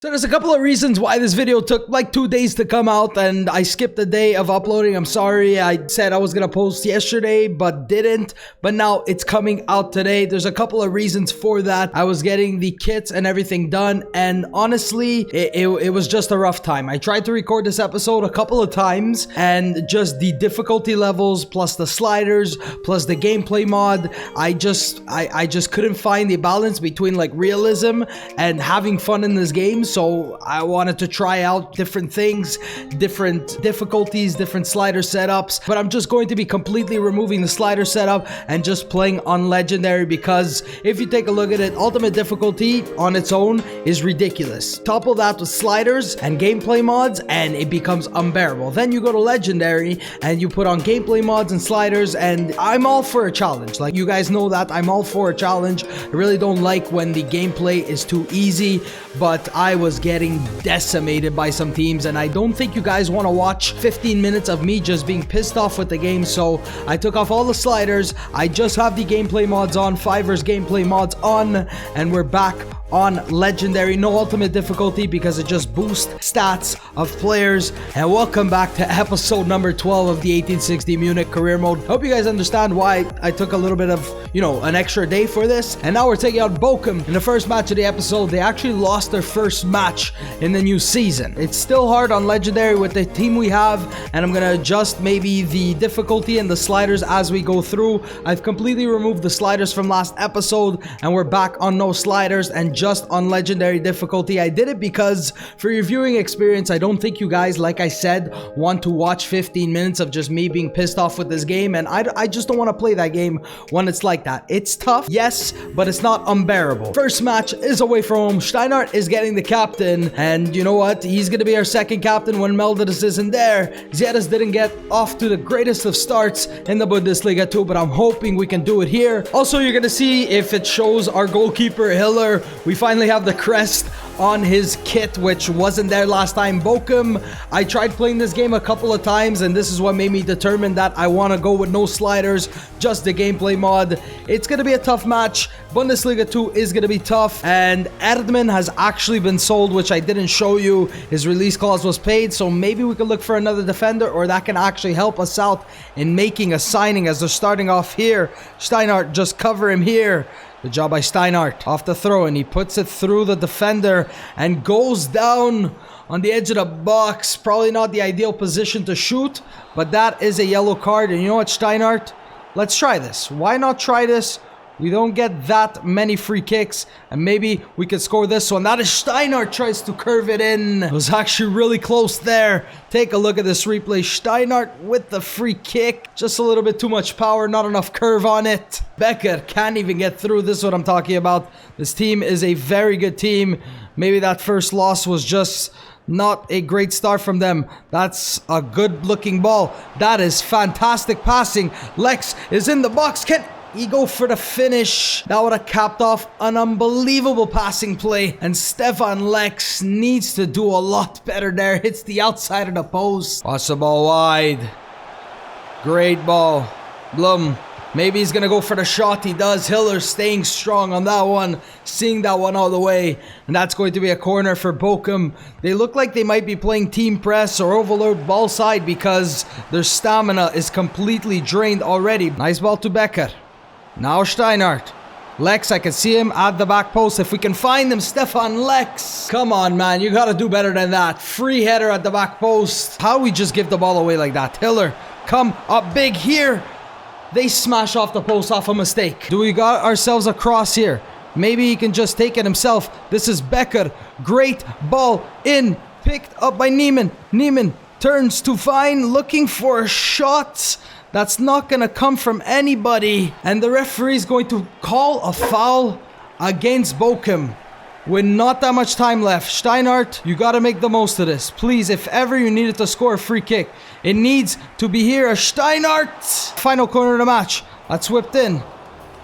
So there's a couple of reasons why this video took like 2 days to come out and I skipped a day of uploading. I'm sorry. I said I was gonna post yesterday but didn't, but now it's coming out today. There's a couple of reasons for that. I was getting the kits and everything done, and honestly it was just a rough time. I tried to record this episode a couple of times, and just the difficulty levels plus the sliders plus the gameplay mod, I just couldn't find the balance between like realism and having fun in this game. So I wanted to try out different things, different difficulties, different slider setups, but I'm just going to be completely removing the slider setup and just playing on legendary, because if you take a look at it, ultimate difficulty on its own is ridiculous. Topple that with sliders and gameplay mods and it becomes unbearable. Then you go to legendary and you put on gameplay mods and sliders, and I'm all for a challenge. Like, you guys know that I'm all for a challenge. I really don't like when the gameplay is too easy, but I was getting decimated by some teams, and I don't think you guys want to watch 15 minutes of me just being pissed off with the game. So I took off all the sliders. I just have the gameplay mods on, Fiverr's gameplay mods on, and we're back on legendary. No ultimate difficulty because it just boosts stats of players. And welcome back to episode number 12 of the 1860 Munich career mode. Hope you guys understand why I took a little bit of, an extra day for this. And now we're taking out Bochum. In the first match of the episode, they actually lost their first match in the new season. It's still hard on legendary with the team we have, and I'm gonna adjust maybe the difficulty and the sliders as we go through. I've completely removed the sliders from last episode, and we're back on no sliders and just on legendary difficulty. I did it because for your viewing experience, I don't think you guys, like I said, want to watch 15 minutes of just me being pissed off with this game, and I just don't want to play that game when it's like that. It's tough, yes, but it's not unbearable. First match is away from home. Steinhardt is getting the captain, and you know what? He's gonna be our second captain when Melderis isn't there. Ziedas didn't get off to the greatest of starts in the Bundesliga too, but I'm hoping we can do it here. Also, you're gonna see if it shows our goalkeeper Hiller. We finally have the crest on his kit, which wasn't there last time. Bochum, I tried playing this game a couple of times, and this is what made me determine that I want to go with no sliders, just the gameplay mod. It's going to be a tough match. Bundesliga 2 is going to be tough, and Erdmann has actually been sold, which I didn't show you. His release clause was paid, so maybe we could look for another defender, or that can actually help us out in making a signing as they're starting off here. Steinhardt, just cover him here. Good job by Steinhardt. Off the throw, and he puts it through the defender and goes down on the edge of the box. Probably not the ideal position to shoot, but that is a yellow card. And you know what, Steinhardt? Let's try this. Why not try this? We don't get that many free kicks, and maybe we could score this one. That is Steinhardt tries to curve it in. It was actually really close there. Take a look at this replay. Steinhardt with the free kick. Just a little bit too much power, not enough curve on it. Becker can't even get through. This is what I'm talking about. This team is a very good team. Maybe that first loss was just not a great start from them. That's a good looking ball. That is fantastic passing. Lex is in the box. Can he go for the finish? That would have capped off an unbelievable passing play. And Stefan Lex needs to do a lot better there. Hits the outside of the post. Pass the ball wide. Great ball. Blum. Maybe he's going to go for the shot. He does. Hiller staying strong on that one. Seeing that one all the way. And that's going to be a corner for Bochum. They look like they might be playing team press or overload ball side because their stamina is completely drained already. Nice ball to Becker. Now Steinhardt. Lex, I can see him at the back post. If we can find him, Stefan Lex. Come on, man. You got to do better than that. Free header at the back post. How we just give the ball away like that? Hiller, come up big here. They smash off the post off a mistake. Do we got ourselves a cross here? Maybe he can just take it himself. This is Becker. Great ball in. Picked up by Niemann. Niemann turns to Fine, looking for a shot. That's not going to come from anybody. And the referee is going to call a foul against Bochum with not that much time left. Steinhardt, you got to make the most of this. Please, if ever you needed to score a free kick, it needs to be here. Steinhardt! Final corner of the match. That's whipped in.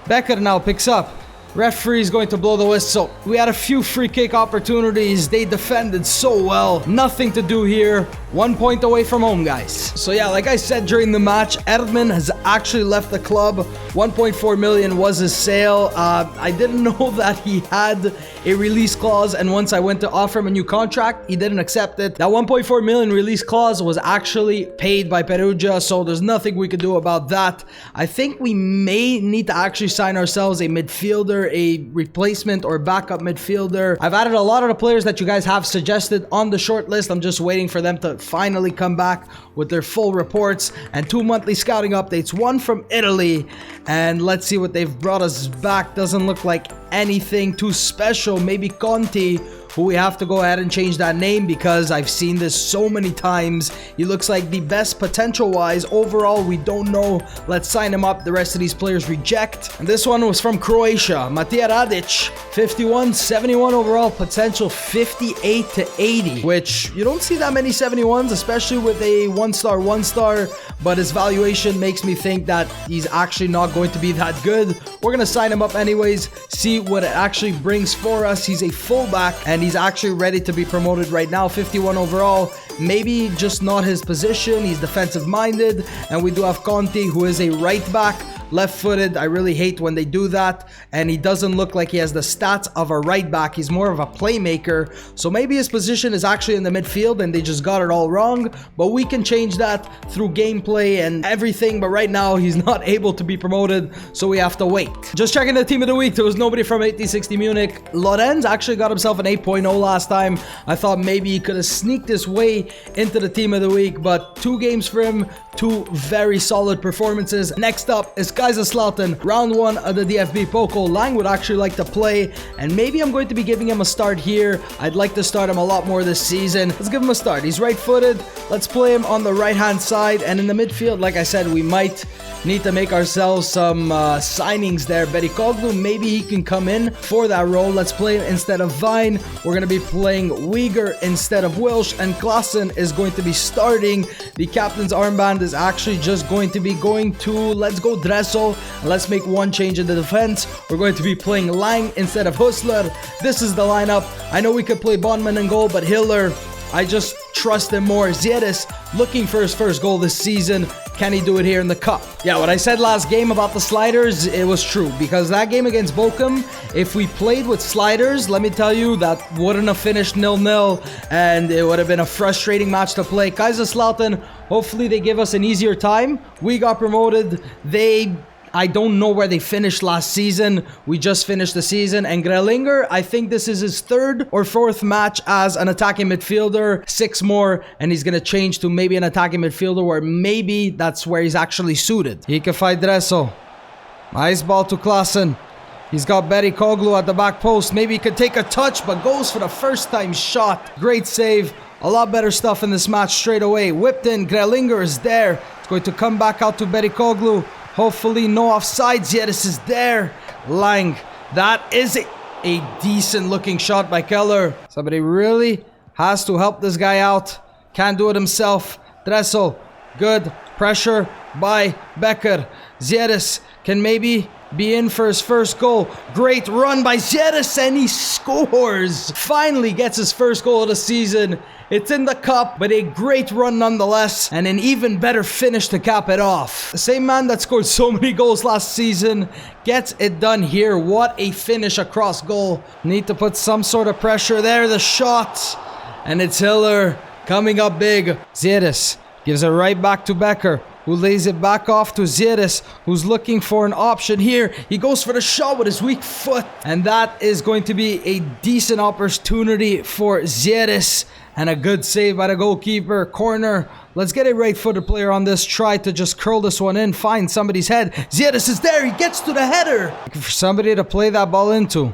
Becker now picks up. Referee is going to blow the whistle. We had a few free kick opportunities. They defended so well. Nothing to do here. 1 point away from home, guys. So yeah, like I said during the match, Erdmann has actually left the club. 1.4 million was his sale. I didn't know that he had a release clause, and once I went to offer him a new contract, he didn't accept it. That 1.4 million release clause was actually paid by Perugia, so there's nothing we could do about that. I think we may need to actually sign ourselves a midfielder, a replacement or backup midfielder. I've added a lot of the players that you guys have suggested on the short list. I'm just waiting for them to finally come back with their full reports and 2 monthly scouting updates, one from Italy, and let's see what they've brought us back. Doesn't look like anything too special. Maybe Conti, who we have to go ahead and change that name because I've seen this so many times. He looks like the best potential-wise. Overall, we don't know. Let's sign him up. The rest of these players reject. And this one was from Croatia. Matija Radic, 51, 71 overall potential, 58 to 80, which you don't see that many 71s, especially with a one-star, but his valuation makes me think that he's actually not going to be that good. We're going to sign him up anyways, see what it actually brings for us. He's a fullback, and he's actually ready to be promoted right now. 51 overall, maybe just not his position. He's defensive minded, and we do have Conti, who is a right back, left-footed. I really hate when they do that, and he doesn't look like he has the stats of a right back. He's more of a playmaker, so maybe his position is actually in the midfield and they just got it all wrong, but we can change that through gameplay and everything. But right now he's not able to be promoted, so we have to wait. Just checking the team of the week, there was nobody from 1860 Munich. Lorenz actually got himself an 8.0 last time. I thought maybe he could have sneaked his way into the team of the week, but 2 games for him, 2 very solid performances. Next up is KaizanBlu, round 1 of the DFB-Pokal. Lang would actually like to play, and maybe I'm going to be giving him a start here. I'd like to start him a lot more this season. Let's give him a start. He's right-footed. Let's play him on the right-hand side, and in the midfield, like I said, we might need to make ourselves some signings there. Berikoglu, maybe he can come in for that role. Let's play him instead of Vine. We're going to be playing Uyghur instead of Wilsh, and Klaassen is going to be starting. The captain's armband is actually just going to be going to, let's go Dressel. Let's make one change in the defense. We're going to be playing Lang instead of Hustler. This is the lineup. I know we could play Bondman in goal, but Hiller, I just trust him more. Ziedes looking for his first goal this season. Can he do it here in the cup? Yeah, what I said last game about the sliders, it was true. Because that game against Bochum, if we played with sliders, let me tell you, that wouldn't have finished 0-0. And it would have been a frustrating match to play. KaizanBlu, hopefully they give us an easier time. We got promoted. I don't know where they finished last season. We just finished the season. And Grelinger, I think this is his 3rd or 4th match as an attacking midfielder. 6 more, and he's going to change to maybe an attacking midfielder where maybe that's where he's actually suited. He can fight Dressel. Nice ball to Klaassen. He's got Berikoglu at the back post. Maybe he could take a touch, but goes for the first time shot. Great save. A lot better stuff in this match straight away. Whipped in. Grelinger is there. It's going to come back out to Berikoglu. Hopefully no offsides yet. This is there. Lang. That is a decent looking shot by Keller. Somebody really has to help this guy out. Can't do it himself. Dressel. Good. Pressure by Becker. Ziedes can maybe be in for his first goal. Great run by Ziedes, and he scores. Finally gets his first goal of the season. It's in the cup, but a great run nonetheless, and an even better finish to cap it off. The same man that scored so many goals last season gets it done here. What a finish across goal. Need to put some sort of pressure there. The shot, and it's Hiller coming up big. Ziedes gives it right back to Becker, who lays it back off to Ziedes, who's looking for an option here. He goes for the shot with his weak foot, and that is going to be a decent opportunity for Ziedes. And a good save by the goalkeeper. Corner. Let's get a right-footed player on this. Try to just curl this one in. Find somebody's head. Ziedes is there. He gets to the header. For somebody to play that ball into.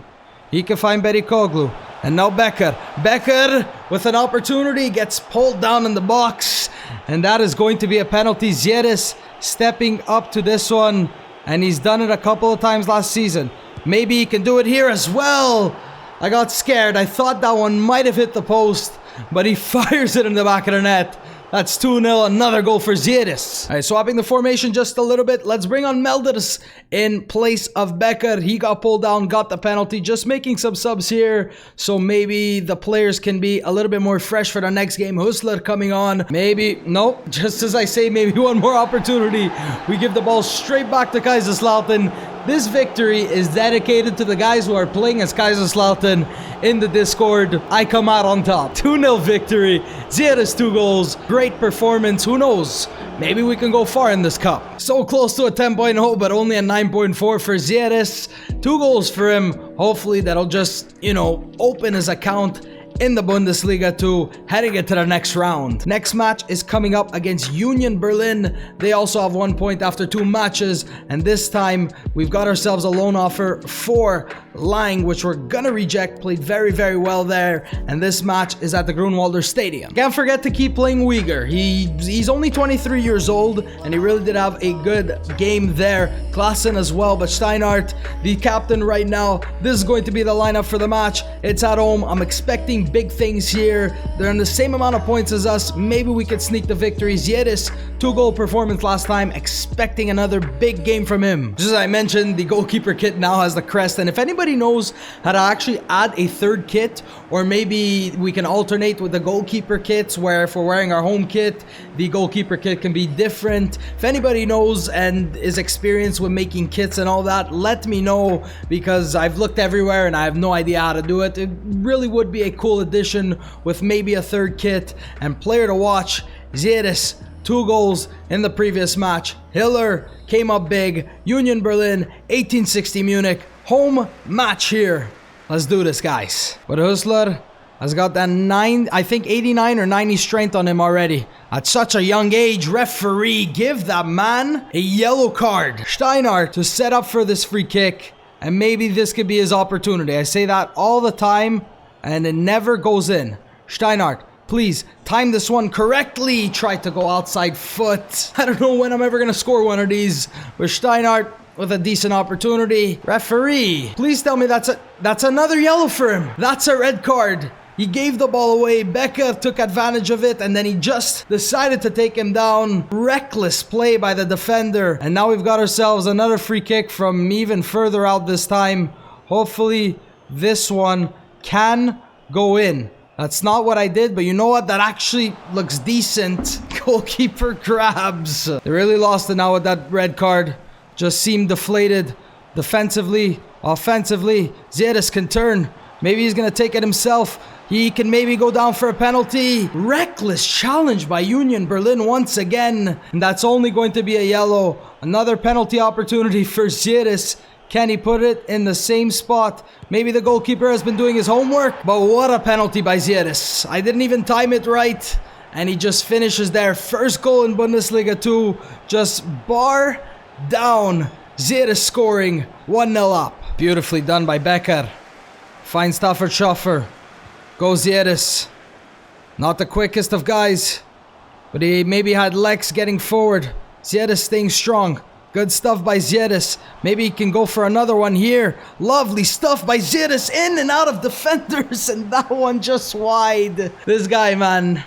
He can find Berikoglu. And now Becker. Becker with an opportunity. Gets pulled down in the box. And that is going to be a penalty. Ziedes stepping up to this one. And he's done it a couple of times last season. Maybe he can do it here as well. I got scared. I thought that one might have hit the post. But he fires it in the back of the net. That's 2-0. Another goal for Zieris. All right, swapping the formation just a little bit. Let's bring on Melders in place of Becker. He got pulled down, got the penalty. Just making some subs here so maybe the players can be a little bit more fresh for the next game. Husler coming on. Maybe, nope. Just as I say, maybe one more opportunity. We give the ball straight back to Kaiserslautern. This victory is dedicated to the guys who are playing as Kaiserslautern in the Discord. I come out on top. 2-0 victory. Zieris 2 goals. Great performance. Who knows? Maybe we can go far in this cup. So close to a 10.0, but only a 9.4 for Zieris. 2 goals for him. Hopefully that'll just, you know, open his account in the Bundesliga too, heading into the next round. Next match is coming up against Union Berlin. They also have 1 point after 2 matches, and this time we've got ourselves a loan offer for Lang, which we're gonna reject. Played very, very well there, and this match is at the Grunwalder Stadium. Can't forget to keep playing Uyghur. He's only 23 years old, and he really did have a good game there. Klassen as well, but Steinhardt, the captain right now. This is going to be the lineup for the match. It's at home. I'm expecting big things here. They're on the same amount of points as us. Maybe we could sneak the victory. Zieris, 2-goal performance last time. Expecting another big game from him. Just as I mentioned, the goalkeeper kit now has the crest, and if anybody knows how to actually add a third kit, or maybe we can alternate with the goalkeeper kits, where if we're wearing our home kit, the goalkeeper kit can be different. If anybody knows and is experienced with making kits and all that, let me know, because I've looked everywhere and I have no idea how to do it. It really would be a cool addition with maybe a third kit. And player to watch, Zieris, 2 goals in the previous match. Hiller came up big. Union Berlin, 1860 Munich. Home match here. Let's do this, guys. But Husler has got that 89 or 90 strength on him already. At such a young age, referee, give that man a yellow card. Steinhardt to set up for this free kick, and maybe this could be his opportunity. I say that all the time, and it never goes in. Steinhardt, please, time this one correctly. Try to go outside foot. I don't know when I'm ever going to score one of these. But Steinhardt with a decent opportunity. Referee, please tell me that's another yellow for him. That's a red card. He gave the ball away. Becker took advantage of it, and then he just decided to take him down. Reckless play by the defender. And now we've got ourselves another free kick from even further out this time. Hopefully this one can go in. That's not what I did, but you know what? That actually looks decent. Goalkeeper grabs. They really lost it now with that red card. Just seemed deflated defensively, offensively. Zieris can turn. Maybe he's going to take it himself. He can maybe go down for a penalty. Reckless challenge by Union Berlin once again. And that's only going to be a yellow. Another penalty opportunity for Zieris. Can he put it in the same spot? Maybe the goalkeeper has been doing his homework. But what a penalty by Zieris. I didn't even time it right. And he just finishes there. First goal in Bundesliga 2. Just bar down. Zieris scoring. 1-0 up. Beautifully done by Becker. Finds Stafford Schaffer. Goes Zieris. Not the quickest of guys, but he maybe had legs getting forward. Zieris staying strong. Good stuff by Zieris. Maybe he can go for another one here. Lovely stuff by Zieris. In and out of defenders, and that one just wide. This guy, man.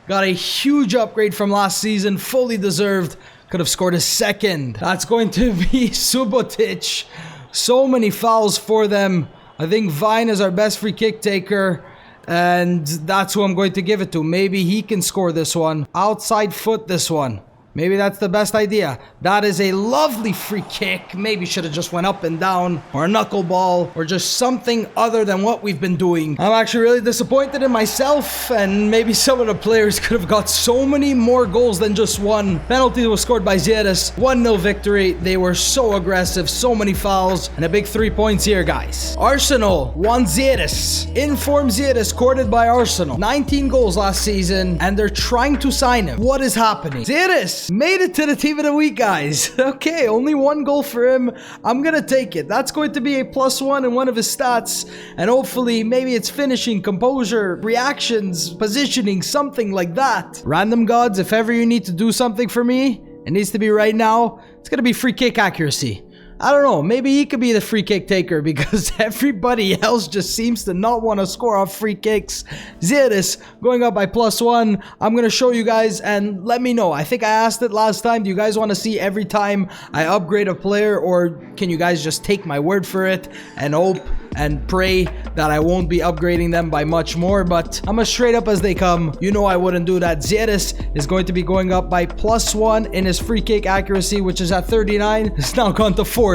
Got a huge upgrade from last season. Fully deserved. Could have scored a second. That's going to be Subotic. So many fouls for them. I think Vine is our best free kick taker, and that's who I'm going to give it to. Maybe he can score this one. Outside foot this one. Maybe that's the best idea. That is a lovely free kick. Maybe should have just went up and down, or a knuckleball, or just something other than what we've been doing. I'm actually really disappointed in myself, and maybe some of the players could have got so many more goals than just one. Penalty was scored by Zieris. 1-0 victory. They were so aggressive, so many fouls, and a big 3 points here, guys. Arsenal won Zieris. Informed Zieris, courted by Arsenal. 19 goals last season, and they're trying to sign him. What is happening? Zieris made it to the team of the week, guys. Okay, only 1 goal for him. I'm gonna take it. That's going to be a +1 in one of his stats, and hopefully maybe it's finishing, composure, reactions, positioning, something like that. Random gods, if ever you need to do something for me, it needs to be right now. It's gonna be free kick accuracy. I don't know, maybe he could be the free kick taker because everybody else just seems to not want to score off free kicks. Zieris going up by +1. I'm going to show you guys and let me know. I think I asked it last time. Do you guys want to see every time I upgrade a player, or can you guys just take my word for it and hope and pray that I won't be upgrading them by much more? But I'm as straight up as they come. You know I wouldn't do that. Zieris is going to be going up by +1 in his free kick accuracy, which is at 39. It's now gone to 40.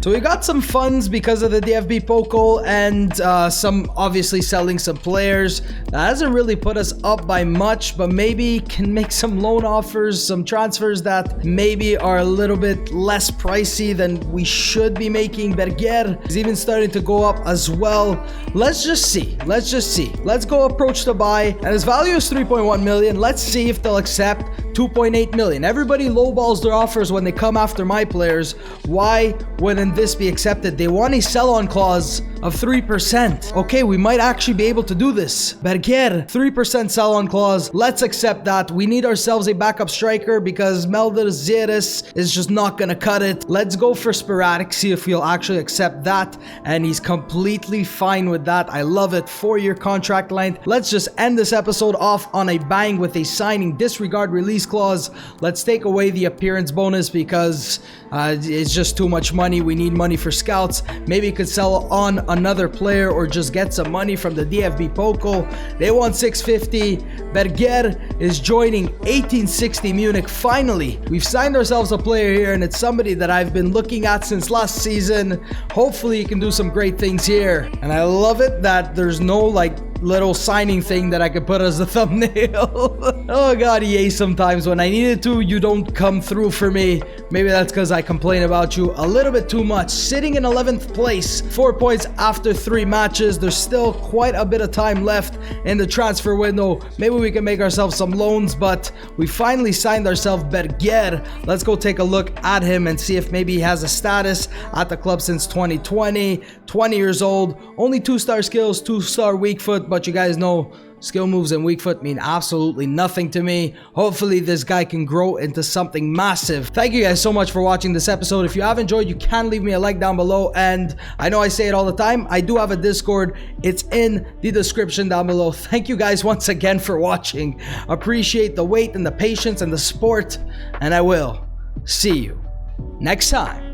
So we got some funds because of the DFB-Pokal and some obviously selling some players. That hasn't really put us up by much, but maybe can make some loan offers, some transfers that maybe are a little bit less pricey than we should be making. Berger is even starting to go up as well. Let's just see. Let's go approach to buy, and his value is 3.1 million. Let's see if they'll accept 2.8 million. Everybody lowballs their offers when they come after my players. Why wouldn't this be accepted? They want a sell-on clause of 3%. Okay, we might actually be able to do this. Berger, 3% sell-on clause. Let's accept that. We need ourselves a backup striker because Melder Zieris is just not gonna cut it. Let's go for sporadic, see if he'll actually accept that, and he's completely fine with that. I love it. 4-year contract length. Let's just end this episode off on a bang with a signing disregard release clause. Let's take away the appearance bonus because it's just too much money. We need money for scouts. Maybe you could sell on another player or just get some money from the DFB-Pokal. They want 650. Berger is joining 1860 Munich. Finally, we've signed ourselves a player here, and it's somebody that I've been looking at since last season. Hopefully he can do some great things here, and I love it that there's no like little signing thing that I could put as a thumbnail. Oh god, EA, sometimes when I needed to, you don't come through for me. Maybe that's because I complain about you a little bit too much. Sitting in 11th place, 4 points after 3 matches. There's still quite a bit of time left in the transfer window. Maybe we can make ourselves some loans, but we finally signed ourselves Berger. Let's go take a look at him and see if maybe he has a status at the club since 2020. 20 years old, only 2-star skills, 2-star weak foot, but you guys know skill moves and weak foot mean absolutely nothing to me. Hopefully this guy can grow into something massive. Thank you guys so much for watching this episode. If you have enjoyed, you can leave me a like down below, and I know I say it all the time, I do have a Discord. It's in the description down below. Thank you guys once again for watching. Appreciate the wait and the patience and the support, and I will see you next time.